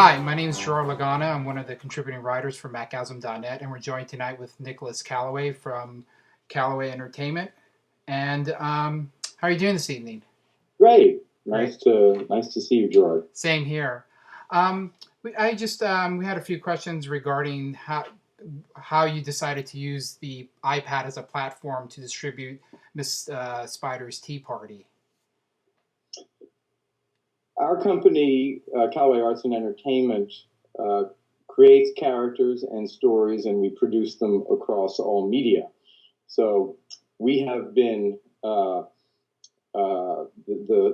Hi, my name is Gerard Lagana. I'm one of the contributing writers for Macasm.net, and we're joined tonight with Nicholas Callaway from Callaway Entertainment. And how are you doing this evening? Great. Great. Nice to see you, Gerard. Same here. We had a few questions regarding how you decided to use the iPad as a platform to distribute Miss Spider's Tea Party. Our company, Callaway Arts and Entertainment, creates characters and stories, and we produce them across all media. So we have been the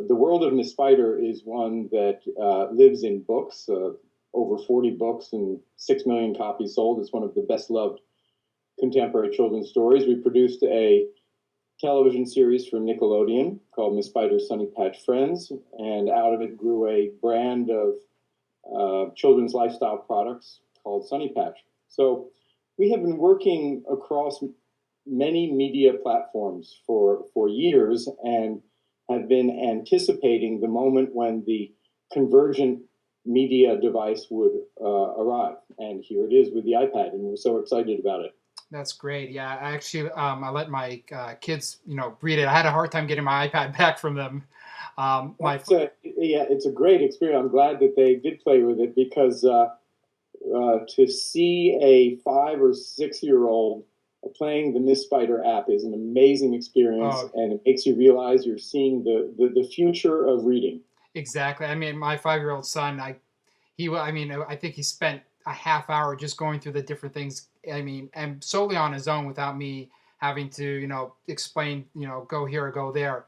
world of Miss Spider is one that lives in books, over 40 books and 6 million copies sold. It's one of the best loved contemporary children's stories. We produced a television series for Nickelodeon called Miss Spider's Sunny Patch Friends, and out of it grew a brand of children's lifestyle products called Sunny Patch. So we have been working across many media platforms for years and have been anticipating the moment when the convergent media device would arrive. And here it is with the iPad, and we're so excited about it. That's great. Yeah, I let my kids, read it. I had a hard time getting my iPad back from them. It's a great experience. I'm glad that they did play with it because to see a 5 or 6 year old playing the Miss Spider app is an amazing experience, and it makes you realize you're seeing the future of reading. Exactly. I mean, my 5-year-old son, I think he spent a half hour just going through the different things. I mean, and solely on his own without me having to, explain, go here or go there.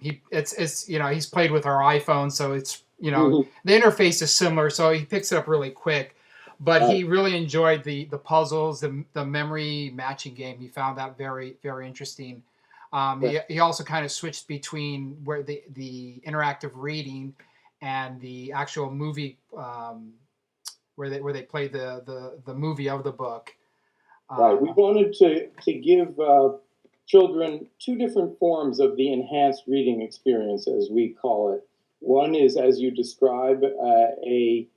He's played with our iPhone, so it's, the interface is similar, so he picks it up really quick. But he really enjoyed the puzzles, the memory matching game. He found that very, very interesting. He also kind of switched between where the interactive reading and the actual movie, where they played the movie of the book. Right. We wanted to give children two different forms of the enhanced reading experience, as we call it. One is, as you describe, the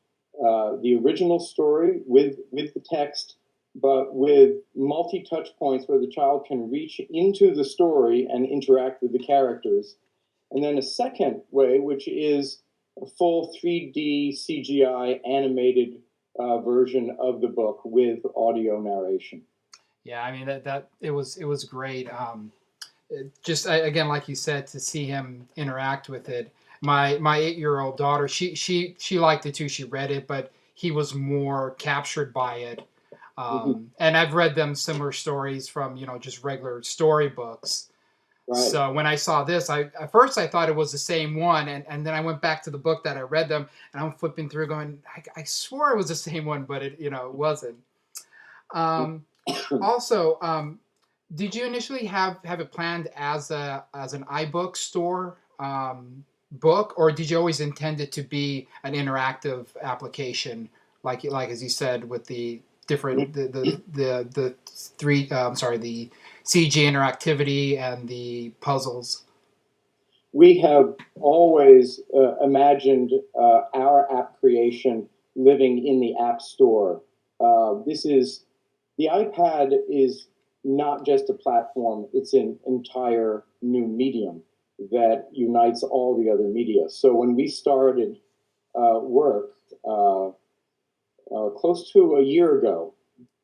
original story with the text, but with multi-touch points where the child can reach into the story and interact with the characters. And then a second way, which is a full 3D CGI animated version of the book with audio narration. Yeah, I mean that it was great. Again, like you said, to see him interact with it. My 8-year-old daughter, she liked it too. She read it, but he was more captured by it. And I've read them similar stories from just regular storybooks. Right. So when I saw this, at first I thought it was the same one, and then I went back to the book that I read them, and I'm flipping through, going, I swore it was the same one, but it wasn't. Also, did you initially have it planned as an iBook store book, or did you always intend it to be an interactive application, like as you said, with the different the CG interactivity and the puzzles? We have always imagined our app creation living in the App Store. The iPad is not just a platform, it's an entire new medium that unites all the other media. So when we started work close to a year ago,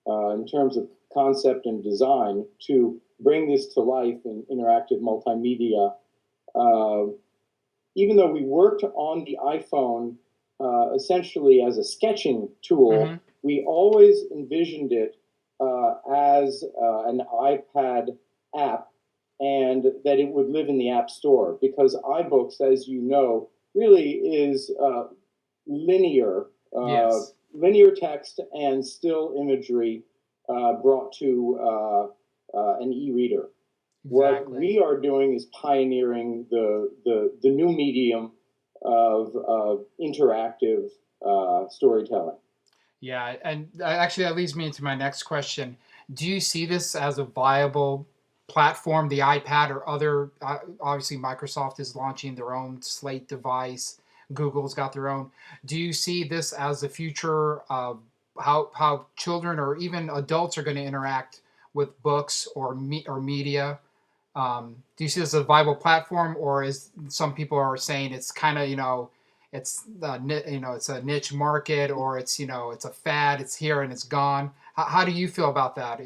in terms of concept and design, to bring this to life in interactive multimedia, even though we worked on the iPhone essentially as a sketching tool, we always envisioned it as an iPad app, and that it would live in the App Store, because iBooks, as you know, really is linear, yes. Linear text and still imagery brought to an e-reader. Exactly. What we are doing is pioneering the new medium of interactive storytelling. Yeah, and actually that leads me into my next question. Do you see this as a viable platform, the iPad, or other? Obviously, Microsoft is launching their own Slate device. Google's got their own. Do you see this as the future of how children or even adults are going to interact with books or media? Do you see this as a viable platform, or is some people are saying it's kind of it's it's a niche market, or it's it's a fad, it's here and it's gone? How do you feel about that?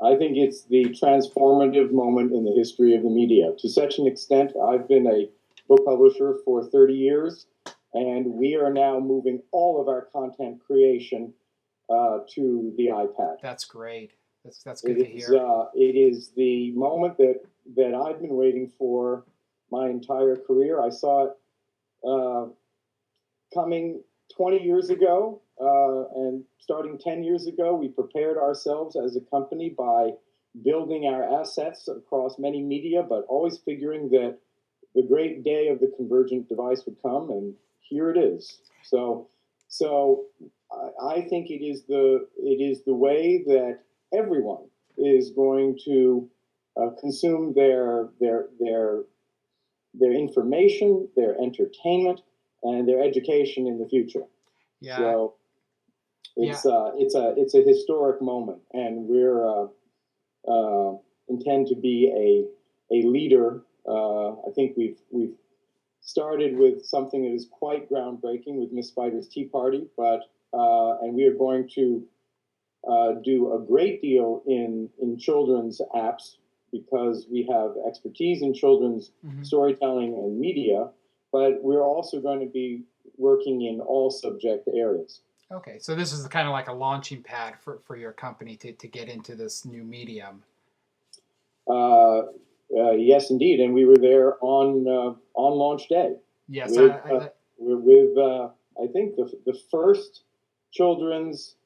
I think it's the transformative moment in the history of the media. To such an extent, I've been a book publisher for 30 years, and we are now moving all of our content creation to the iPad. That's great. That's good to hear. It is the moment that I've been waiting for my entire career. I saw it coming 20 years ago, and starting 10 years ago, we prepared ourselves as a company by building our assets across many media, but always figuring that the great day of the convergent device would come, and here it is. So I think it is the way that everyone is going to consume their information, their entertainment, and their education in the future. Yeah. So it's a historic moment, and we're intend to be a leader. I think we've started with something that is quite groundbreaking with Miss Spider's Tea Party, but and we are going to do a great deal in children's apps because we have expertise in children's storytelling and media, but we're also going to be working in all subject areas. Okay, so this is kind of like a launching pad for your company to get into this new medium. Yes, indeed, and we were there on launch day. Yes, with I think the first children's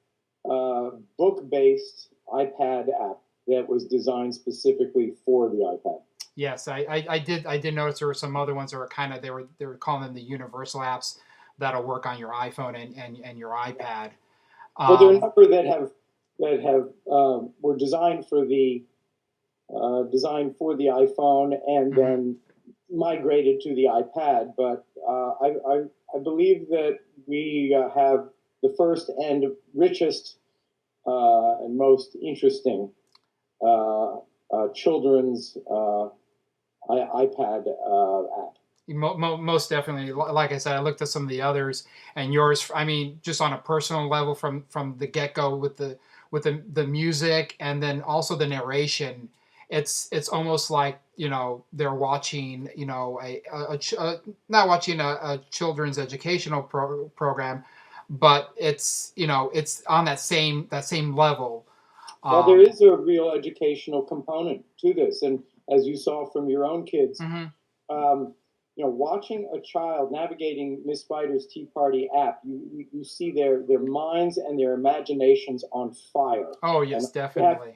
book-based iPad app that was designed specifically for the iPad. Yes, I did notice there were some other ones that were kind of they were calling them the universal apps that'll work on your iPhone and your iPad. Well, there are a number that have were designed for the iPhone and then migrated to the iPad. But I believe that we have the first and richest and most interesting children's iPad app. Most definitely. Like I said, I looked at some of the others, and yours. I mean, just on a personal level, from the get go with the music, and then also the narration. It's almost like they're watching not watching a children's educational program, but it's it's on that same level. Well, there is a real educational component to this, and as you saw from your own kids. Watching a child navigating Miss Spider's Tea Party app, you see their minds and their imaginations on fire. Oh yes, definitely.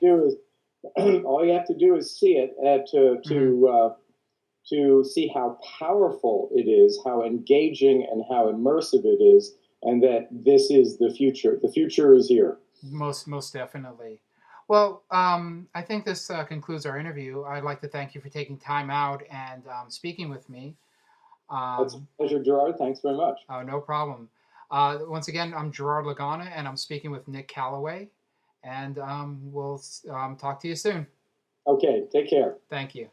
All you have to do is see it to see how powerful it is, how engaging and how immersive it is, and that this is the future. The future is here. Most definitely. Well, I think this concludes our interview. I'd like to thank you for taking time out and speaking with me. It's a pleasure, Gerard. Thanks very much. Oh, no problem. Once again, I'm Gerard Lagana, and I'm speaking with Nick Callaway, and we'll talk to you soon. Okay, take care. Thank you.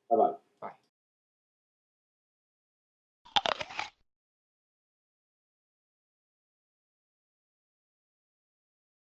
Bye-bye.